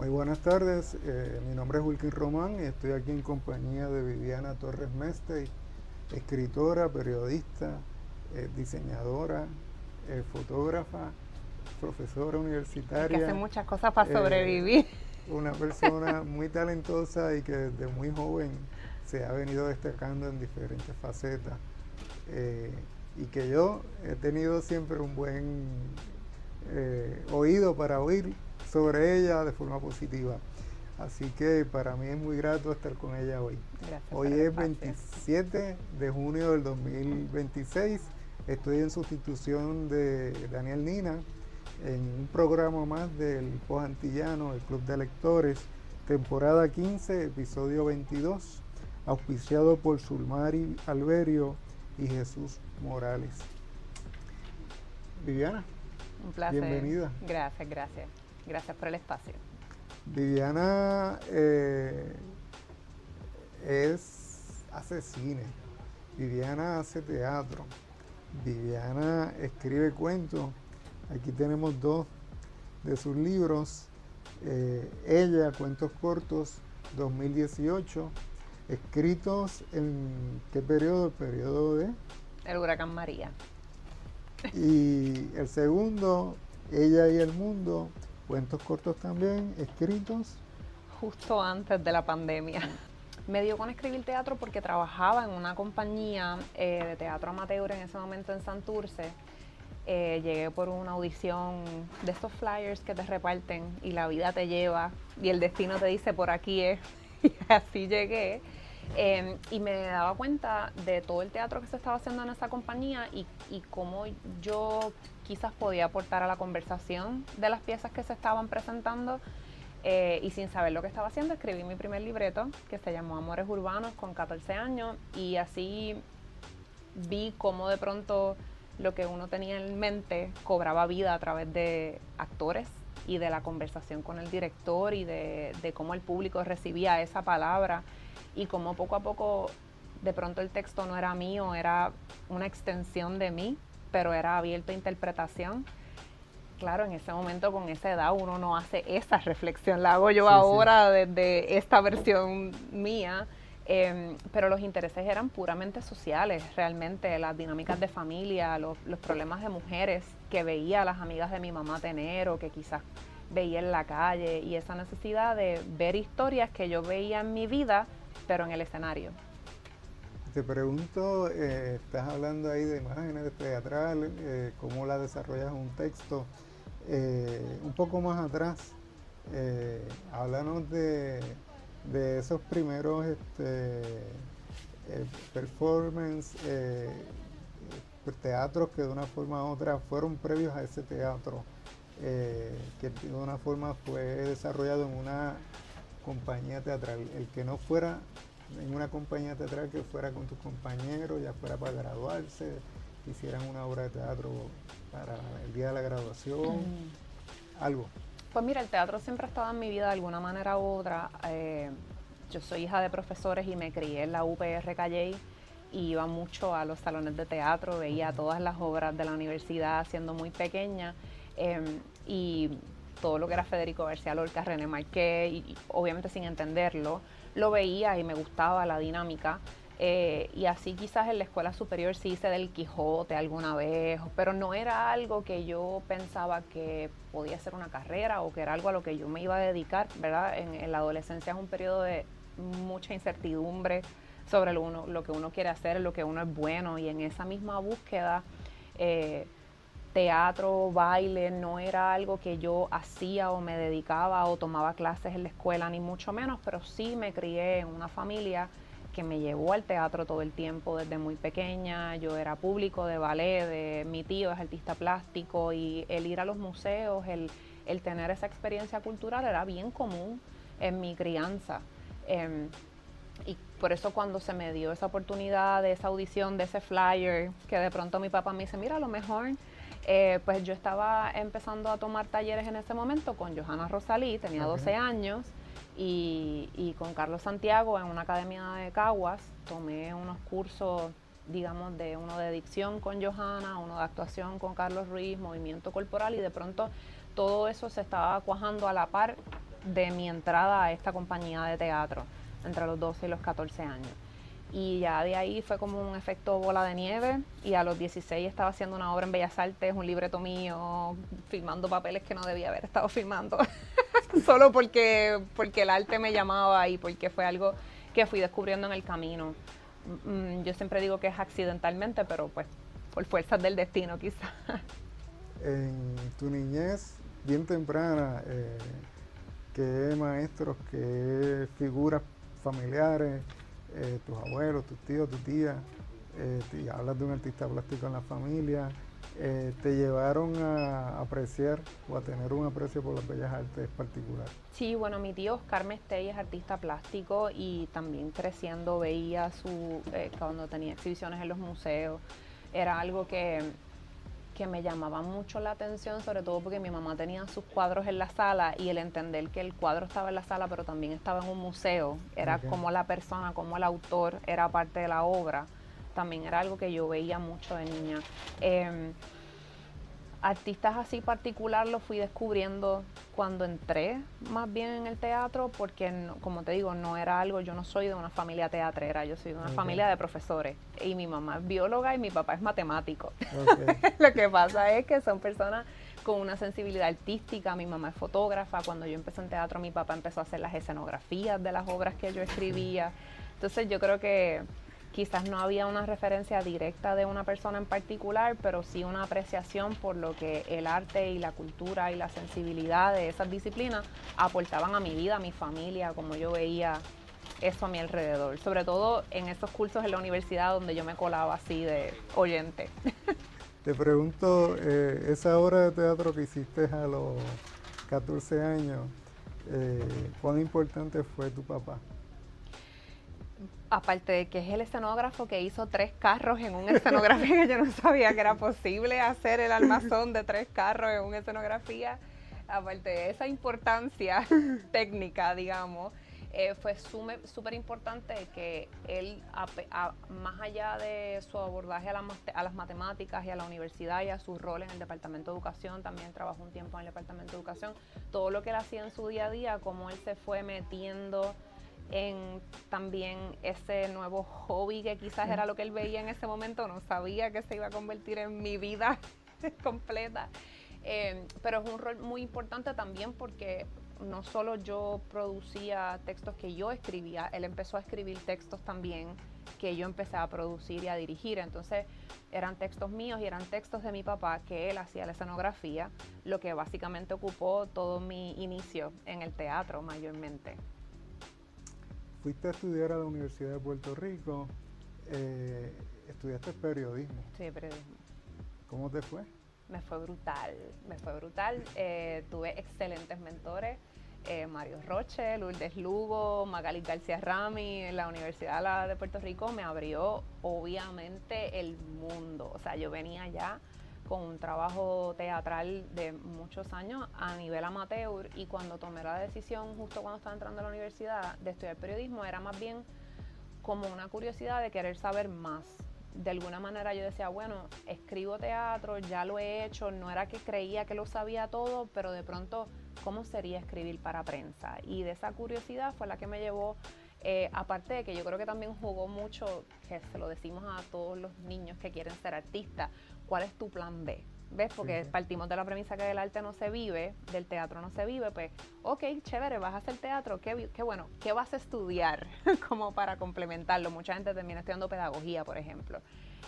Muy buenas tardes, mi nombre es Wilkin Román y estoy aquí en compañía de Viviana Torres Mestey, escritora, periodista, diseñadora, fotógrafa, profesora Y que hace universitaria, muchas cosas para eh, sobrevivir. una persona muy talentosa y que desde muy joven se ha venido destacando en diferentes facetas, eh, y que yo he tenido siempre un buen oído para oír sobre ella de forma positiva. Así que para mí es muy grato estar con ella hoy. Gracias por Hoy el es espacio. 27 de junio del 2026. Estoy en sustitución de Daniel Nina en un programa más del Post Antillano, el Club de Lectores, temporada 15, episodio 22, auspiciado por Sulmari Alberio y Jesús Morales. Viviana, Un placer. bienvenida. Gracias, gracias. Gracias por el espacio. Viviana hace cine, Viviana hace teatro, Viviana escribe cuentos. Aquí tenemos dos de sus libros. Ella, Cuentos Cortos, 2018, escritos en ¿qué periodo? El periodo de... El huracán María. Y el segundo, Ella y el Mundo, cuentos cortos también, escritos. Justo antes de la pandemia. Me dio con escribir teatro porque trabajaba en una compañía de teatro amateur en ese momento en Santurce. Llegué por una audición de estos flyers que te reparten y la vida te lleva y el destino te dice por aquí es. Y así llegué. Y me daba cuenta de todo el teatro que se estaba haciendo en esa compañía y cómo yo quizás podía aportar a la conversación de las piezas que se estaban presentando. Y sin saber lo que estaba haciendo, escribí mi primer libreto, que se llamó Amores Urbanos, con 14 años, y así vi cómo de pronto lo que uno tenía en mente cobraba vida a través de actores y de la conversación con el director y de cómo el público recibía esa palabra y cómo poco a poco de pronto el texto no era mío, era una extensión de mí, pero era abierto a interpretación. Claro, en ese momento, con esa edad, uno no hace esa reflexión, la hago yo Sí, sí. ahora desde esta versión mía, pero los intereses eran puramente sociales, realmente, las dinámicas de familia, los problemas de mujeres que veía a las amigas de mi mamá tener o que quizás veía en la calle y esa necesidad de ver historias que yo veía en mi vida, pero en el escenario. Te pregunto, estás hablando ahí de imágenes teatrales, cómo la desarrollas en un texto. Un poco más atrás, háblanos de esos primeros performance, teatros que de una forma u otra fueron previos a ese teatro, que de una forma fue desarrollado en una compañía teatral. El que no fuera en una compañía teatral, que fuera con tus compañeros, ya fuera para graduarse, hicieran una obra de teatro para el día de la graduación, algo. Pues mira, el teatro siempre ha estado en mi vida de alguna manera u otra. Yo soy hija de profesores y me crié en la UPR Calley y iba mucho a los salones de teatro, veía todas las obras de la universidad siendo muy pequeña, y todo lo que era Federico García Lorca, René Marqués, y obviamente sin entenderlo, lo veía y me gustaba la dinámica. Y así quizás en la escuela superior sí hice del Quijote alguna vez, pero no era algo que yo pensaba que podía ser una carrera o que era algo a lo que yo me iba a dedicar, ¿verdad? En la adolescencia es un periodo de mucha incertidumbre sobre lo que uno quiere hacer, lo que uno es bueno, y en esa misma búsqueda, eh, teatro, baile, no era algo que yo hacía o me dedicaba o tomaba clases en la escuela, ni mucho menos, pero sí me crié en una familia que me llevó al teatro todo el tiempo desde muy pequeña. Yo era público de ballet, mi tío es artista plástico y el ir a los museos, el tener esa experiencia cultural era bien común en mi crianza. Y por eso cuando se me dio esa oportunidad de esa audición, de ese flyer, que de pronto mi papá me dice, mira, a lo mejor, pues yo estaba empezando a tomar talleres en ese momento con Johanna Rosalí, tenía Okay. 12 años, y con Carlos Santiago en una academia de Caguas, tomé unos cursos, digamos, de uno de dicción con Johanna, uno de actuación con Carlos Ruiz, movimiento corporal, y de pronto todo eso se estaba cuajando a la par de mi entrada a esta compañía de teatro, entre los 12 y los 14 años. Y ya de ahí fue como un efecto bola de nieve, y a los 16 estaba haciendo una obra en Bellas Artes, un libreto mío, filmando papeles que no debía haber estado filmando, solo porque el arte me llamaba y porque fue algo que fui descubriendo en el camino. Yo siempre digo que es accidentalmente, pero pues por fuerzas del destino quizás. En tu niñez, bien temprana, ¿qué maestros, qué figuras familiares, tus abuelos, tus tíos, tu tía, hablas de un artista plástico en la familia, te llevaron a apreciar o a tener un aprecio por las bellas artes particular? Sí, bueno, mi tío Oscar Mestey es artista plástico y también creciendo veía cuando tenía exhibiciones en los museos. Era algo que me llamaba mucho la atención, sobre todo porque mi mamá tenía sus cuadros en la sala, y el entender que el cuadro estaba en la sala pero también estaba en un museo, era como la persona, como el autor era parte de la obra, también era algo que yo veía mucho de niña. Artistas así particular los fui descubriendo cuando entré más bien en el teatro, porque como te digo, no era algo, yo no soy de una familia teatrera, yo soy de una familia de profesores, y mi mamá es bióloga y mi papá es matemático. Lo que pasa es que son personas con una sensibilidad artística. Mi mamá es fotógrafa. Cuando yo empecé en teatro, mi papá empezó a hacer las escenografías de las obras que yo escribía. Entonces yo creo que quizás no había una referencia directa de una persona en particular, pero sí una apreciación por lo que el arte y la cultura y la sensibilidad de esas disciplinas aportaban a mi vida, a mi familia, como yo veía eso a mi alrededor. Sobre todo en esos cursos en la universidad donde yo me colaba así de oyente. Te pregunto, esa obra de teatro que hiciste a los 14 años, ¿cuán importante fue tu papá? Aparte de que es el escenógrafo que hizo 3 carros en una escenografía, que yo no sabía que era posible hacer el armazón de 3 carros en una escenografía, aparte de esa importancia técnica, digamos, fue súper importante que él, más allá de su abordaje a las matemáticas y a la universidad y a su rol en el Departamento de Educación, también trabajó un tiempo en el Departamento de Educación, todo lo que él hacía en su día a día, cómo él se fue metiendo en también ese nuevo hobby que quizás era lo que él veía en ese momento, no sabía que se iba a convertir en mi vida completa, pero es un rol muy importante también porque no solo yo producía textos que yo escribía, él empezó a escribir textos también que yo empecé a producir y a dirigir. Entonces eran textos míos y eran textos de mi papá que él hacía la escenografía, lo que básicamente ocupó todo mi inicio en el teatro mayormente. Fuiste a estudiar a la Universidad de Puerto Rico, estudiaste periodismo. Sí, periodismo. ¿Cómo te fue? Me fue brutal. Tuve excelentes mentores, Mario Roche, Lourdes Lugo, Magali García Rami. En la Universidad de Puerto Rico me abrió obviamente el mundo. O sea, yo venía ya con un trabajo teatral de muchos años a nivel amateur, y cuando tomé la decisión, justo cuando estaba entrando a la universidad, de estudiar periodismo, era más bien como una curiosidad de querer saber más. De alguna manera yo decía, bueno, escribo teatro, ya lo he hecho, no era que creía que lo sabía todo, pero de pronto, ¿cómo sería escribir para prensa? Y de esa curiosidad fue la que me llevó, aparte de que yo creo que también jugó mucho, que se lo decimos a todos los niños que quieren ser artistas, ¿cuál es tu plan B? ¿Ves? Porque partimos de la premisa que del arte no se vive, del teatro no se vive, pues, ok, chévere, vas a hacer teatro, qué bueno, ¿qué vas a estudiar? Como para complementarlo. Mucha gente termina estudiando pedagogía, por ejemplo.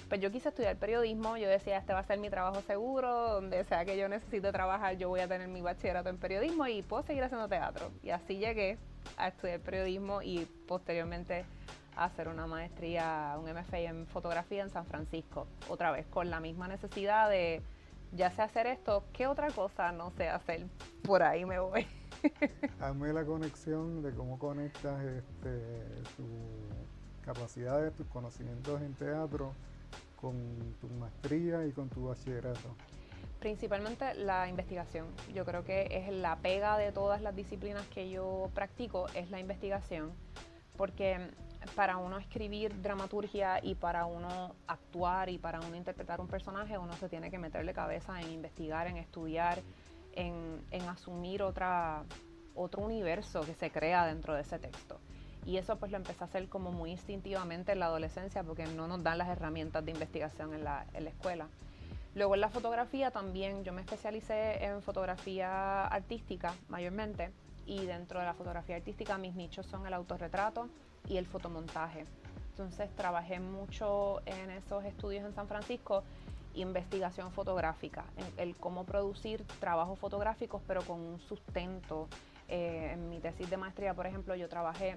Pues yo quise estudiar periodismo, yo decía, este va a ser mi trabajo seguro, donde sea que yo necesite trabajar, yo voy a tener mi bachillerato en periodismo y puedo seguir haciendo teatro. Y así llegué a estudiar periodismo y posteriormente a hacer una maestría, un MFA en fotografía en San Francisco, otra vez con la misma necesidad de, ya sé hacer esto, ¿qué otra cosa no sé hacer? Por ahí me voy. Hazme la conexión de cómo conectas tus capacidades, tus conocimientos en teatro con tu maestría y con tu bachillerato. Principalmente la investigación. Yo creo que es la pega de todas las disciplinas que yo practico, es la investigación, porque para uno escribir dramaturgia y para uno actuar y para uno interpretar un personaje, uno se tiene que meterle cabeza en investigar, en estudiar, en asumir otro universo que se crea dentro de ese texto. Y eso pues lo empecé a hacer como muy instintivamente en la adolescencia porque no nos dan las herramientas de investigación en la escuela. Luego en la fotografía también, yo me especialicé en fotografía artística mayormente, y dentro de la fotografía artística mis nichos son el autorretrato y el fotomontaje. Entonces trabajé mucho en esos estudios en San Francisco, investigación fotográfica, el cómo producir trabajos fotográficos pero con un sustento. En mi tesis de maestría, por ejemplo, yo trabajé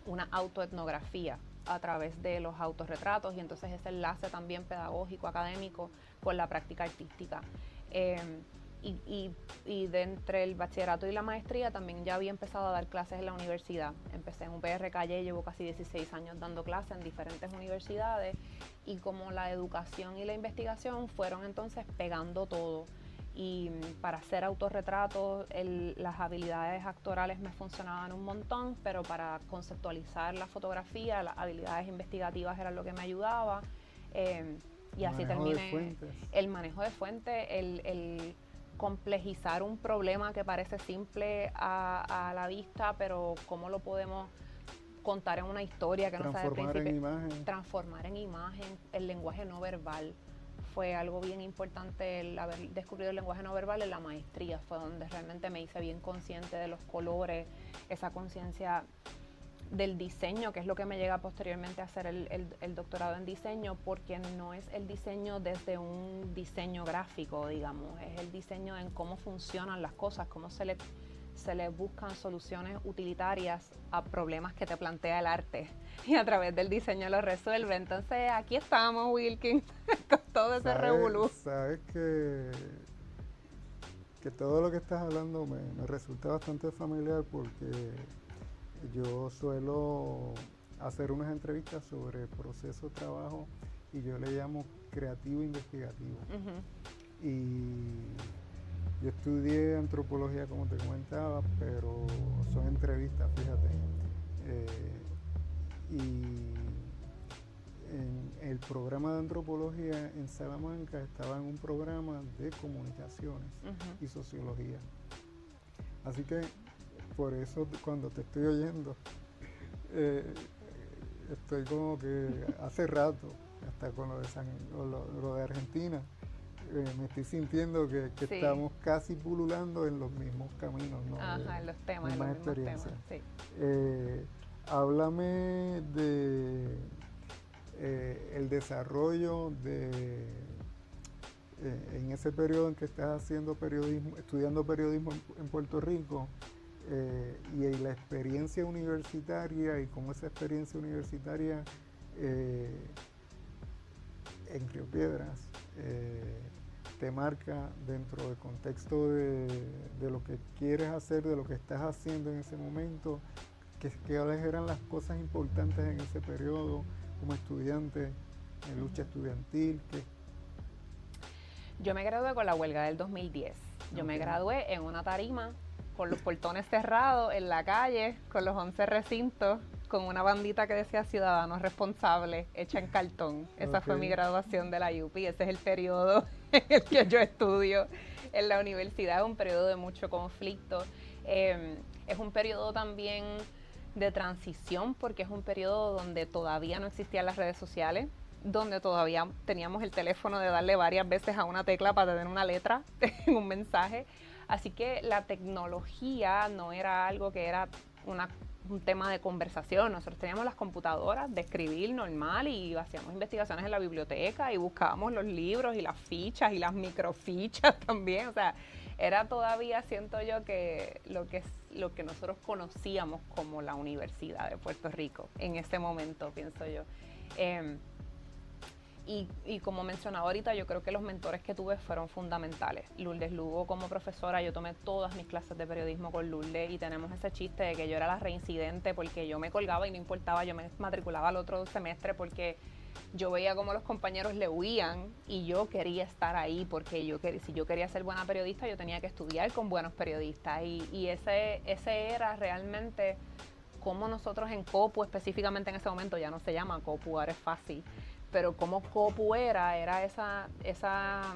una autoetnografía a través de los autorretratos y entonces ese enlace también pedagógico, académico con la práctica artística. Y de entre el bachillerato y la maestría también ya había empezado a dar clases en la universidad. Empecé en UPR Calle, llevo casi 16 años dando clases en diferentes universidades y como la educación y la investigación fueron entonces pegando todo. Y para hacer autorretratos las habilidades actorales me funcionaban un montón, pero para conceptualizar la fotografía, las habilidades investigativas era lo que me ayudaba. Y así terminé. El manejo de fuentes, el complejizar un problema que parece simple a la vista, pero cómo lo podemos contar en una historia que no sabe Transformar en imagen. Transformar en imagen, el lenguaje no verbal. Fue algo bien importante el haber descubierto el lenguaje no verbal en la maestría, fue donde realmente me hice bien consciente de los colores, esa conciencia del diseño, que es lo que me llega posteriormente a hacer el doctorado en diseño, porque no es el diseño desde un diseño gráfico, digamos, es el diseño en cómo funcionan las cosas, cómo se le buscan soluciones utilitarias a problemas que te plantea el arte y a través del diseño lo resuelve. Entonces aquí estamos, Wilkin, con todo ese revolú. Sabes que todo lo que estás hablando me resulta bastante familiar porque yo suelo hacer unas entrevistas sobre proceso de trabajo y yo le llamo creativo investigativo. Y yo estudié antropología, como te comentaba, pero son entrevistas, fíjate. Y en el programa de antropología en Salamanca estaba en un programa de comunicaciones y sociología. Así que por eso cuando te estoy oyendo, estoy como que hace rato, hasta con lo de Argentina, me estoy sintiendo que sí, estamos casi pululando en los mismos caminos, ¿no? Ajá, en los temas, en los mismos temas, sí. Háblame de el desarrollo en ese periodo en que estás haciendo periodismo, estudiando periodismo en Puerto Rico, y la experiencia universitaria y cómo esa experiencia universitaria en Río Piedras te marca dentro del contexto de lo que quieres hacer, de lo que estás haciendo en ese momento, cuáles eran las cosas importantes en ese periodo como estudiante, en lucha estudiantil. Yo me gradué con la huelga del 2010. Yo me gradué en una tarima, con los portones cerrados, en la calle, con los 11 recintos, con una bandita que decía Ciudadanos Responsables, hecha en cartón. Esa fue mi graduación de la UPI. Ese es el periodo en el que yo estudio en la universidad. Es un periodo de mucho conflicto. Es un periodo también de transición, porque es un periodo donde todavía no existían las redes sociales, donde todavía teníamos el teléfono de darle varias veces a una tecla para tener una letra en un mensaje. Así que la tecnología no era algo que era un tema de conversación. Nosotros teníamos las computadoras de escribir normal y hacíamos investigaciones en la biblioteca y buscábamos los libros y las fichas y las microfichas también. O sea, era todavía, siento yo, que lo que nosotros conocíamos como la Universidad de Puerto Rico en ese momento, pienso yo. Y como mencionaba ahorita, yo creo que los mentores que tuve fueron fundamentales. Lourdes Lugo como profesora, yo tomé todas mis clases de periodismo con Lourdes y tenemos ese chiste de que yo era la reincidente porque yo me colgaba y no importaba, yo me matriculaba al otro semestre porque yo veía como los compañeros le huían y yo quería estar ahí porque si yo quería ser buena periodista yo tenía que estudiar con buenos periodistas y ese era realmente como nosotros en COPU, específicamente en ese momento, ya no se llama COPU, ahora es fácil, pero como COPU era esa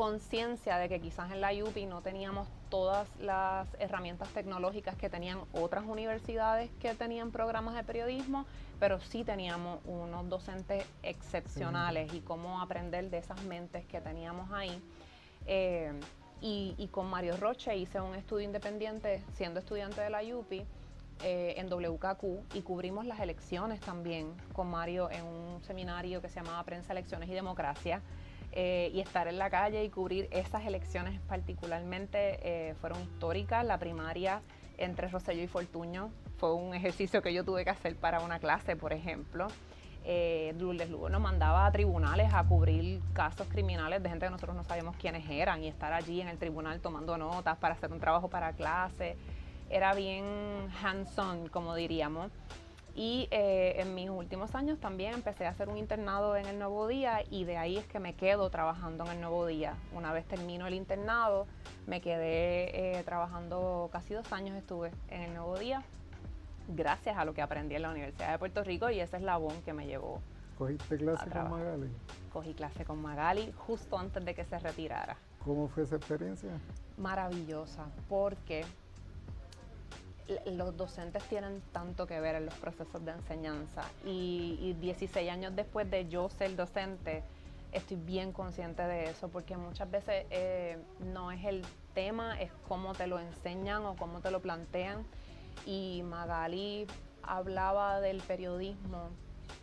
conciencia de que quizás en la UPI no teníamos todas las herramientas tecnológicas que tenían otras universidades que tenían programas de periodismo, pero sí teníamos unos docentes excepcionales y cómo aprender de esas mentes que teníamos ahí. Y con Mario Roche hice un estudio independiente siendo estudiante de la UPI en WKQ y cubrimos las elecciones también con Mario en un seminario que se llamaba Prensa, Elecciones y Democracia. Y estar en la calle y cubrir esas elecciones particularmente fueron históricas. La primaria entre Rosselló y Fortuño fue un ejercicio que yo tuve que hacer para una clase, por ejemplo. Lourdes Lugo nos mandaba a tribunales a cubrir casos criminales de gente que nosotros no sabíamos quiénes eran y estar allí en el tribunal tomando notas para hacer un trabajo para clase. Era bien hands-on, como diríamos. Y en mis últimos años también empecé a hacer un internado en el Nuevo Día y de ahí es que me quedo trabajando en el Nuevo Día. Una vez termino el internado, me quedé trabajando casi 2 años estuve en el Nuevo Día, gracias a lo que aprendí en la Universidad de Puerto Rico y ese eslabón que me llevó. ¿Cogiste clase con Magali? Cogí clase con Magali justo antes de que se retirara. ¿Cómo fue esa experiencia? Maravillosa, porque los docentes tienen tanto que ver en los procesos de enseñanza y 16 años después de yo ser docente, estoy bien consciente de eso, porque muchas veces no es el tema, es cómo te lo enseñan o cómo te lo plantean. Y Magali hablaba del periodismo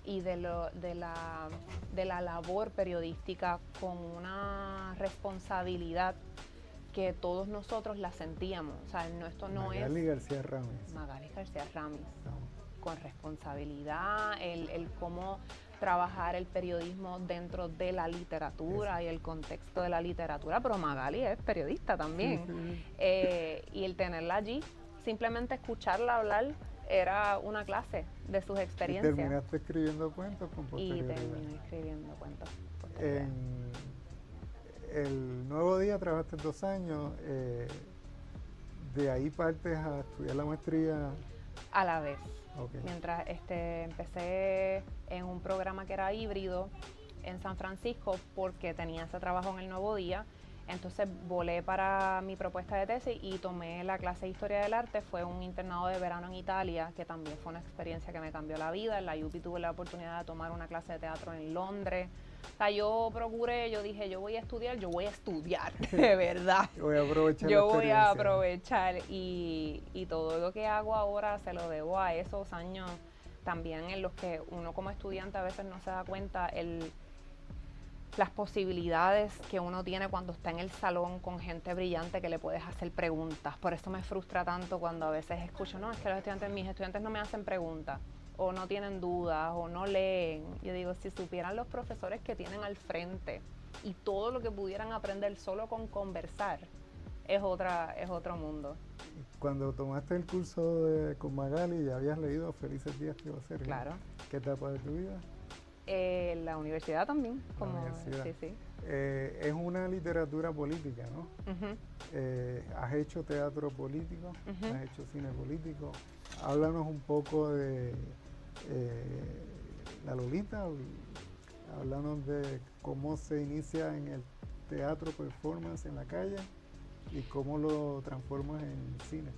y de la labor periodística con una responsabilidad que todos nosotros la sentíamos. O sea, esto no es... Magali García Ramis. Magali García Ramis. Con responsabilidad, el cómo trabajar el periodismo dentro de la literatura y el contexto de la literatura, pero Magali es periodista también. Y el tenerla allí, simplemente escucharla hablar, era una clase de sus experiencias. ¿Y terminaste escribiendo cuentos con posterioridad? Y terminé escribiendo cuentos. En el Nuevo Día trabajaste 2 años, de ahí partes a estudiar la maestría. A la vez. Okay. Mientras empecé en un programa que era híbrido en San Francisco porque tenía ese trabajo en el Nuevo Día, entonces volé para mi propuesta de tesis y tomé la clase de Historia del Arte. Fue un internado de verano en Italia, que también fue una experiencia que me cambió la vida. En la UPI tuve la oportunidad de tomar una clase de teatro en Londres. O sea, yo dije, yo voy a estudiar, de verdad. Yo voy a aprovechar y todo lo que hago ahora se lo debo a esos años también en los que uno como estudiante a veces no se da cuenta las posibilidades que uno tiene cuando está en el salón con gente brillante que le puedes hacer preguntas. Por eso me frustra tanto cuando a veces escucho, no, es que mis estudiantes no me hacen preguntas, o no tienen dudas, o no leen. Yo digo, si supieran los profesores que tienen al frente y todo lo que pudieran aprender solo con conversar, es otro mundo. Cuando tomaste el curso con Magali, ya habías leído Felices Días que iba a ser. Claro. ¿Qué etapa de tu vida? La universidad también. Sí. Es una literatura política, ¿no? Has hecho teatro político, has hecho cine político. Háblanos un poco de La Lolita, háblanos de cómo se inicia en el teatro performance en la calle y cómo lo transformas en cine.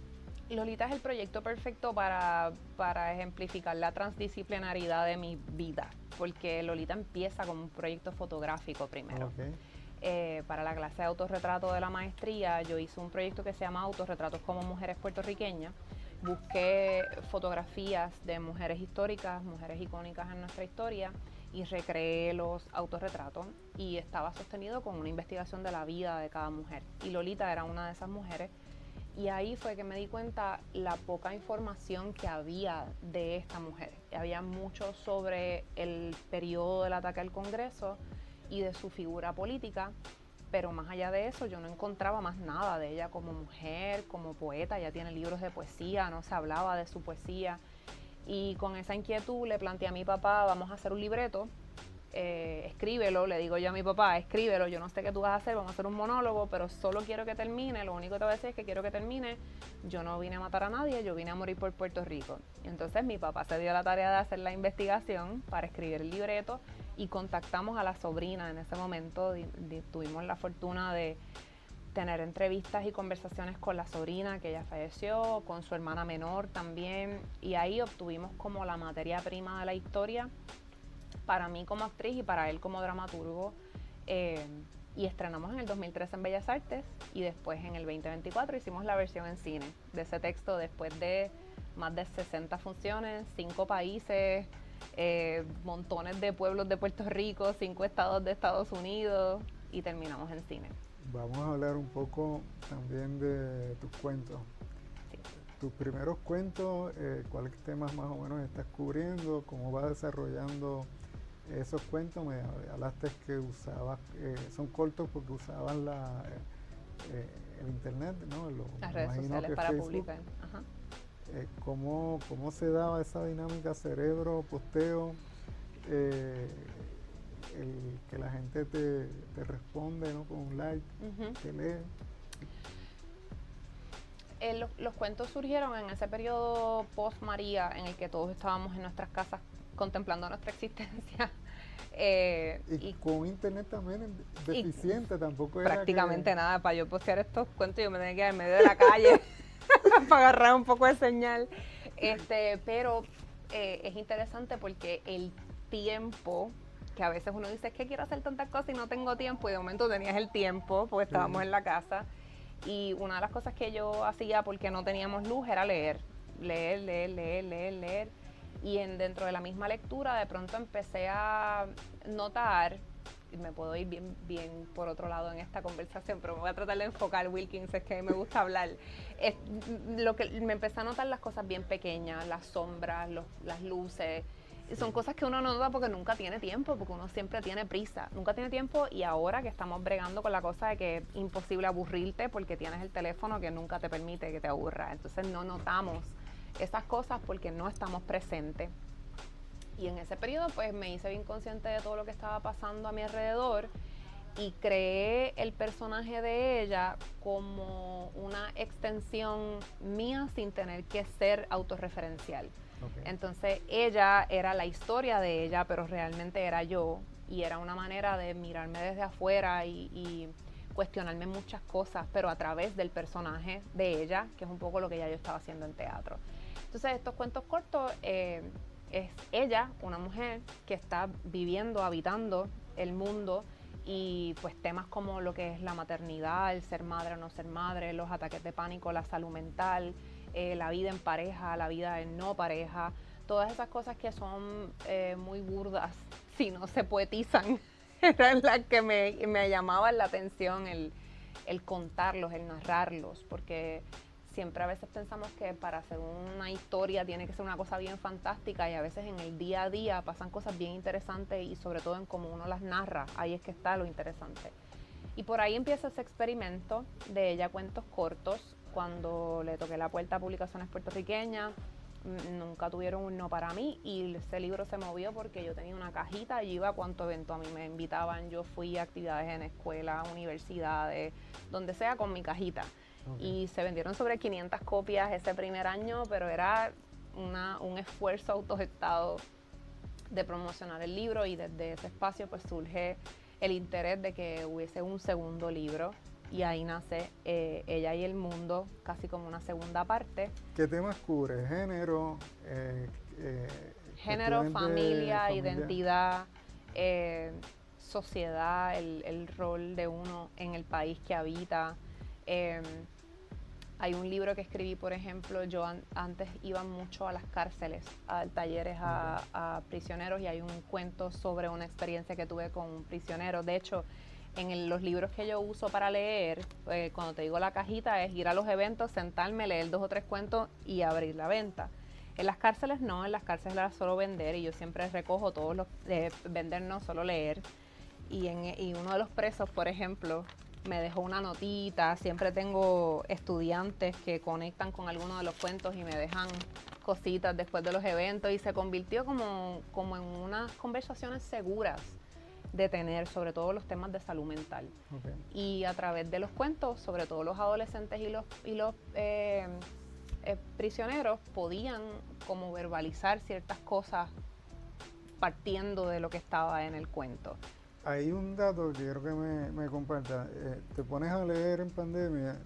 Lolita es el proyecto perfecto para ejemplificar la transdisciplinaridad de mi vida, porque Lolita empieza como un proyecto fotográfico primero. Para la clase de autorretrato de la maestría, yo hice un proyecto que se llama Autorretratos como Mujeres Puertorriqueñas. Busqué fotografías de mujeres históricas, mujeres icónicas en nuestra historia, y recreé los autorretratos, y estaba sostenido con una investigación de la vida de cada mujer. Y Lolita era una de esas mujeres. Y ahí fue que me di cuenta la poca información que había de esta mujer. Había mucho sobre el periodo del ataque al Congreso y de su figura política, pero más allá de eso yo no encontraba más nada de ella como mujer, como poeta. Ella tiene libros de poesía, no se hablaba de su poesía. Y con esa inquietud le planteé a mi papá, vamos a hacer un libreto. Escríbelo, le digo yo a mi papá, escríbelo, yo no sé qué tú vas a hacer, vamos a hacer un monólogo, pero solo quiero que termine, lo único que te voy a decir es que quiero que termine, yo no vine a matar a nadie, yo vine a morir por Puerto Rico. Y entonces mi papá se dio la tarea de hacer la investigación para escribir el libreto y contactamos a la sobrina en ese momento. Tuvimos la fortuna de tener entrevistas y conversaciones con la sobrina, que ella falleció, con su hermana menor también, y ahí obtuvimos como la materia prima de la historia para mí como actriz y para él como dramaturgo, y estrenamos en el 2013 en Bellas Artes, y después en el 2024 hicimos la versión en cine de ese texto después de más de 60 funciones, 5 países, montones de pueblos de Puerto Rico, 5 estados de Estados Unidos, y terminamos en cine. Vamos a hablar un poco también de tus cuentos. Sí. Tus primeros cuentos, ¿cuáles temas más o menos estás cubriendo? ¿Cómo vas desarrollando esos cuentos? Me hablaste que usabas, son cortos porque usaban el internet, ¿no? Las redes sociales para Facebook. publicar. Ajá. ¿Cómo se daba esa dinámica cerebro, posteo? Que la gente te responde, ¿no? Con un like, te lee. Los cuentos surgieron en ese periodo post María en el que todos estábamos en nuestras casas contemplando nuestra existencia. Y con internet también deficiente, tampoco era prácticamente nada. Para yo postear estos cuentos yo me tenía que ir en medio de la calle para agarrar un poco de señal. Pero es interesante porque el tiempo, que a veces uno dice, es que quiero hacer tantas cosas y no tengo tiempo, y de momento tenías el tiempo porque estábamos en la casa. Y una de las cosas que yo hacía porque no teníamos luz era leer. Y dentro de la misma lectura de pronto empecé a notar, y me puedo ir bien por otro lado en esta conversación, pero me voy a tratar de enfocar, Wilkins, es que me gusta hablar. Lo que me empecé a notar las cosas bien pequeñas, las sombras, las luces. Son cosas que uno no nota porque nunca tiene tiempo, porque uno siempre tiene prisa. Nunca tiene tiempo, y ahora que estamos bregando con la cosa de que es imposible aburrirte porque tienes el teléfono que nunca te permite que te aburra. Entonces no notamos esas cosas porque no estamos presentes. Y en ese periodo pues me hice bien consciente de todo lo que estaba pasando a mi alrededor y creé el personaje de ella como una extensión mía sin tener que ser autorreferencial. Okay. Entonces ella era la historia de ella, pero realmente era yo, y era una manera de mirarme desde afuera y cuestionarme muchas cosas, pero a través del personaje de ella, que es un poco lo que ya yo estaba haciendo en teatro. Entonces estos cuentos cortos es ella, una mujer que está viviendo, habitando el mundo, y pues temas como lo que es la maternidad, el ser madre o no ser madre, los ataques de pánico, la salud mental, la vida en pareja, la vida en no pareja, todas esas cosas que son muy burdas si no se poetizan, eran las que me llamaban la atención, el contarlos, el narrarlos, porque siempre a veces pensamos que para hacer una historia tiene que ser una cosa bien fantástica, y a veces en el día a día pasan cosas bien interesantes, y sobre todo en cómo uno las narra, ahí es que está lo interesante. Y por ahí empieza ese experimento de ella cuentos cortos. Cuando le toqué la puerta a Publicaciones Puertorriqueñas, nunca tuvieron un no para mí, y ese libro se movió porque yo tenía una cajita y iba a cuánto evento a mí me invitaban. Yo fui a actividades en escuelas, universidades, donde sea, con mi cajita. Okay. Y se vendieron sobre 500 copias ese primer año, pero era un esfuerzo autogestado de promocionar el libro, y desde ese espacio pues surge el interés de que hubiese un segundo libro. Y ahí nace Ella y el Mundo, casi como una segunda parte. ¿Qué temas cubre? ¿Género? Género, familia, identidad, sociedad, el rol de uno en el país que habita. Hay un libro que escribí, por ejemplo, yo antes iba mucho a las cárceles, a dar talleres a prisioneros, y hay un cuento sobre una experiencia que tuve con un prisionero. De hecho, en los libros que yo uso para leer, cuando te digo la cajita, es ir a los eventos, sentarme, leer 2 o 3 cuentos y abrir la venta. En las cárceles no, en las cárceles era solo vender, y yo siempre recojo todos los, vender no, solo leer. Y uno de los presos, por ejemplo, me dejó una notita. Siempre tengo estudiantes que conectan con alguno de los cuentos y me dejan cositas después de los eventos, y se convirtió como en unas conversaciones seguras de tener, sobre todo los temas de salud mental. Okay. Y a través de los cuentos, sobre todo los adolescentes y los prisioneros podían como verbalizar ciertas cosas partiendo de lo que estaba en el cuento. Hay un dato que quiero que me comparta. Te pones a leer en pandemia,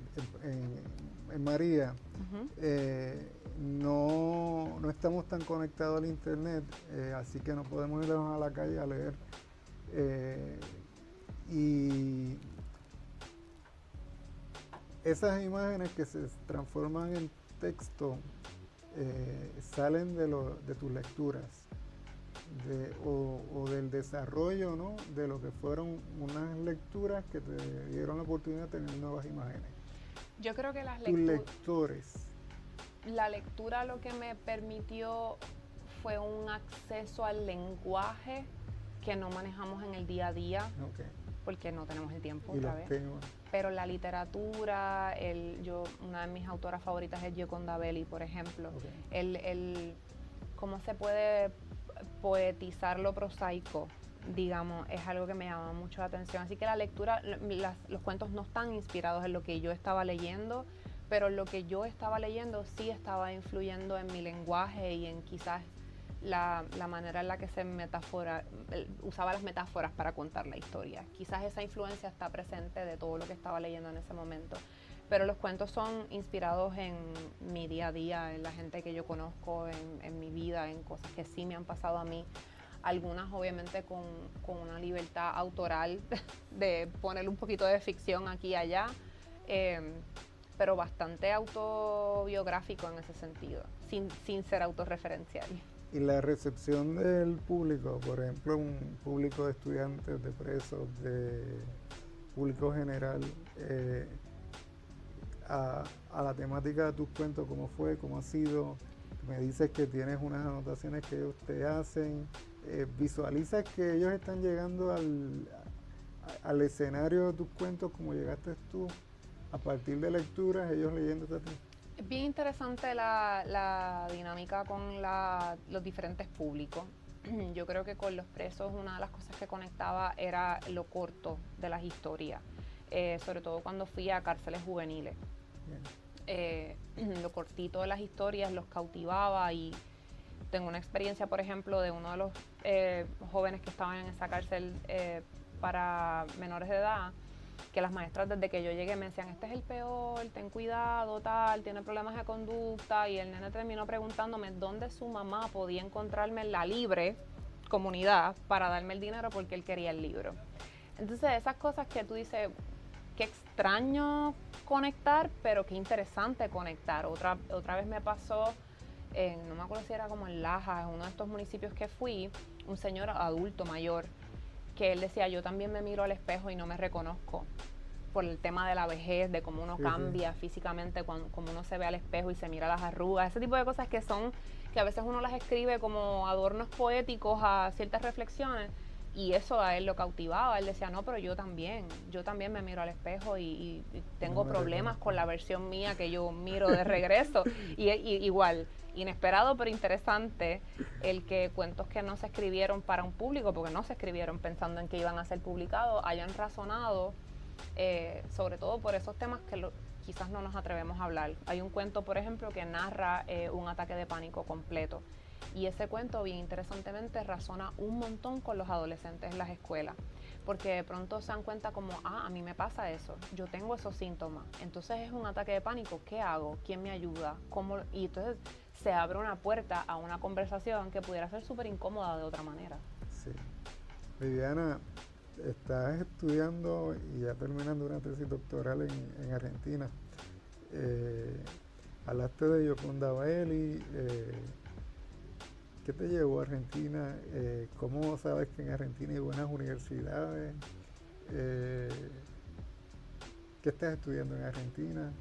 en María, no estamos tan conectados al internet, así que no podemos irnos a la calle a leer. Y esas imágenes que se transforman en texto salen de tus lecturas o del desarrollo, ¿no?, de lo que fueron unas lecturas que te dieron la oportunidad de tener nuevas imágenes. Yo creo que tus lectores. La lectura lo que me permitió fue un acceso al lenguaje que no manejamos en el día a día, porque no tenemos el tiempo otra vez. Pero la literatura, una de mis autoras favoritas es Gioconda Belli, por ejemplo. Cómo se puede poetizar lo prosaico, digamos, es algo que me llama mucho la atención. Así que la lectura, los cuentos no están inspirados en lo que yo estaba leyendo, pero lo que yo estaba leyendo sí estaba influyendo en mi lenguaje y en quizás la manera en la que usaba las metáforas para contar la historia. Quizás esa influencia está presente de todo lo que estaba leyendo en ese momento. Pero los cuentos son inspirados en mi día a día, en la gente que yo conozco, en mi vida, en cosas que sí me han pasado a mí. Algunas obviamente con una libertad autoral de ponerle un poquito de ficción aquí y allá, pero bastante autobiográfico en ese sentido, sin ser autorreferencial. Y la recepción del público, por ejemplo, un público de estudiantes, de presos, de público general, a la temática de tus cuentos, ¿cómo fue? ¿Cómo ha sido? Me dices que tienes unas anotaciones que ellos te hacen. ¿Visualizas que ellos están llegando al escenario de tus cuentos como llegaste tú, a partir de lecturas, ellos leyéndote a ti? Es bien interesante la dinámica con los diferentes públicos. Yo creo que con los presos una de las cosas que conectaba era lo corto de las historias, sobre todo cuando fui a cárceles juveniles. Lo cortito de las historias los cautivaba y tengo una experiencia, por ejemplo, de uno de los jóvenes que estaban en esa cárcel para menores de edad, que las maestras desde que yo llegué me decían, este es el peor, ten cuidado, tal, tiene problemas de conducta, y el nene terminó preguntándome dónde su mamá podía encontrarme en la libre comunidad para darme el dinero porque él quería el libro. Entonces esas cosas que tú dices, qué extraño conectar, pero qué interesante conectar. Otra vez me pasó, no me acuerdo si era como en Lajas, en uno de estos municipios que fui, un señor adulto mayor, que él decía, yo también me miro al espejo y no me reconozco, por el tema de la vejez, de cómo uno cambia físicamente, como uno se ve al espejo y se mira las arrugas, ese tipo de cosas que a veces uno las escribe como adornos poéticos a ciertas reflexiones, y eso a él lo cautivaba. Él decía, no, pero yo también me miro al espejo y tengo problemas con la versión mía que yo miro de regreso. y igual, inesperado pero interesante el que cuentos que no se escribieron para un público, porque no se escribieron pensando en que iban a ser publicados, hayan razonado, sobre todo por esos temas que quizás no nos atrevemos a hablar. Hay un cuento, por ejemplo, que narra un ataque de pánico completo. Y ese cuento, bien interesantemente, razona un montón con los adolescentes en las escuelas, porque de pronto se dan cuenta como, a mí me pasa eso, yo tengo esos síntomas, entonces es un ataque de pánico, ¿qué hago? ¿Quién me ayuda? ¿Cómo? Y entonces se abre una puerta a una conversación que pudiera ser súper incómoda de otra manera. Sí. Viviana, estás estudiando y ya terminando una tesis doctoral en Argentina. Hablaste de Gioconda Belli. ¿Qué te llevó a Argentina? ¿Cómo sabes que en Argentina hay buenas universidades? ¿Qué estás estudiando en Argentina?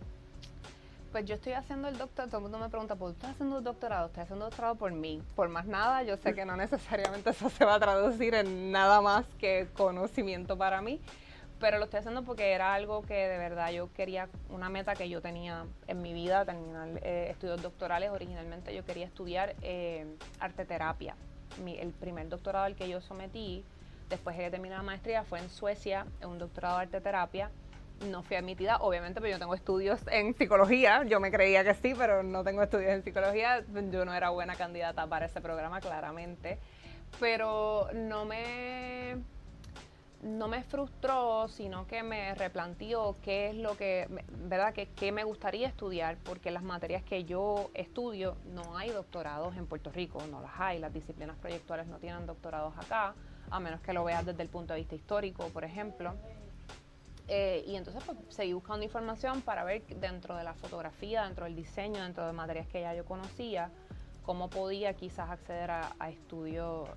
Pues yo estoy haciendo el doctorado, todo el mundo me pregunta, ¿por qué estás haciendo el doctorado? Estoy haciendo el doctorado por mí, por más nada. Yo sé que no necesariamente eso se va a traducir en nada más que conocimiento para mí, pero lo estoy haciendo porque era algo que de verdad yo quería, una meta que yo tenía en mi vida, terminar estudios doctorales. Originalmente yo quería estudiar arteterapia. El primer doctorado al que yo sometí, después de que terminé la maestría, fue en Suecia, en un doctorado de arteterapia. No fui admitida, obviamente, pero yo tengo estudios en psicología. Yo me creía que sí, pero no tengo estudios en psicología. Yo no era buena candidata para ese programa, claramente. pero no me frustró, sino que me replanteó qué es lo que, ¿verdad? Que me gustaría estudiar, porque las materias que yo estudio no hay doctorados en Puerto Rico, no las hay, las disciplinas proyectuales no tienen doctorados acá, a menos que lo veas desde el punto de vista histórico, por ejemplo. Y entonces pues, seguí buscando información para ver dentro de la fotografía, dentro del diseño, dentro de materias que ya yo conocía, cómo podía quizás acceder a estudios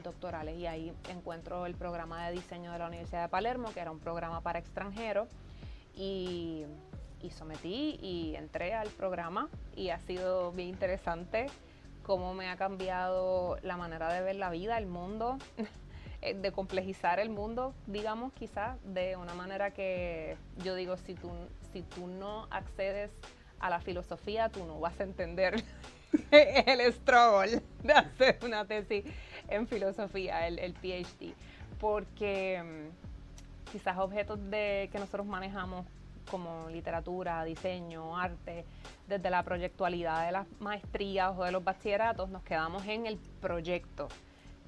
doctorales. Y ahí encuentro el programa de diseño de la Universidad de Palermo, que era un programa para extranjeros, y sometí y entré al programa, y ha sido bien interesante cómo me ha cambiado la manera de ver la vida, el mundo, de complejizar el mundo, digamos, quizás de una manera que yo digo, si tú no accedes a la filosofía, tú no vas a entender el struggle de hacer una tesis en filosofía, el PhD, porque quizás objetos que nosotros manejamos como literatura, diseño, arte, desde la proyectualidad de las maestrías o de los bachilleratos, nos quedamos en el proyecto.